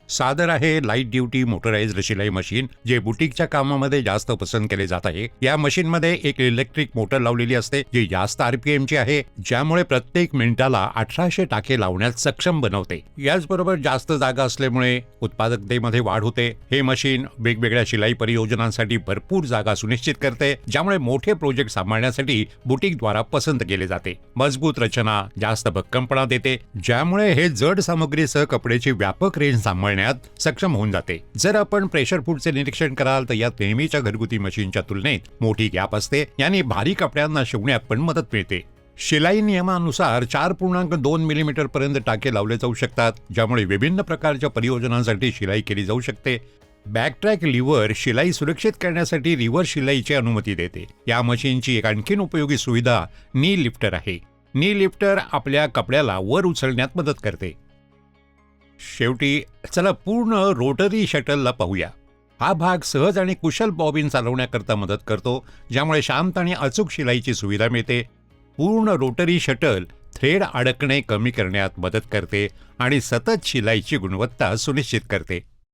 सादर आहे light duty motorised शिलाई मशीन, जे बुटीकच्या कामामध्ये जास्त पसंत केले जात आहे. या मशीन मध्ये एक इलेक्ट्रिक मोटर लावलेली असते, जी जास्त RPM ची आहे, ज्यामुळे प्रत्येक मिनिटाला 1800 टाके लावण्यास सक्षम बनवते. याचबरोबर जास्त जागा असल्यामुळे उत्पादकतेमध्ये वाढ होते. हे मशीन वेगवेगळ्या शिलाई परियोजनांसाठी भरपूर जागा सुनिश्चित करते, ज्यामुळे मोठे प्रोजेक्ट सांभाळण्यासाठी बुटीकद्वारा पसंत केले जाते. मजबूत रचना जास्त भक्कमपणा देते, ज्यामुळे हे जड सामग्रीसह कपड्याची व्यापक रेंज सांभाळण्यात सक्षम होऊन जाते. जर आपण प्रेशर फूडचे निरीक्षण कराल तर यात नेहमीच्या घरगुती मशीनच्या तुलनेत मोठी गॅप असते, याने भारी कपड्यांना शिवण्यात पण मदत मिळते. शिलाई नियमानुसार 4.2 मिलीमीटर पर्यंत टाके लावले जाऊ शकतात, ज्यामुळे विभिन्न प्रकारच्या परियोजनांसाठी शिलाई केली जाऊ शकते. बॅकट्रॅक लिव्हर शिलाई सुरक्षित करण्यासाठी रिव्हर्स शिलाईची अनुमती देते. या मशीनची एक आणखीन उपयोगी सुविधा नी लिफ्टर आहे. नी लिफ्टर आपल्या कपड्याला वर उचलण्यात मदत करते. शेवटी चला पूर्ण रोटरी शटलला पाहूया. हा भाग सहज आणि कुशल बॉबिन चालवण्याकरता मदत करतो, ज्यामुळे शांत आणि अचूक शिलाईची सुविधा मिळते. पूर्ण रोटरी शटल थ्रेड अडकणे कमी करण्यात मदत करते आणि सतत शिलाईची गुणवत्ता सुनिश्चित करते.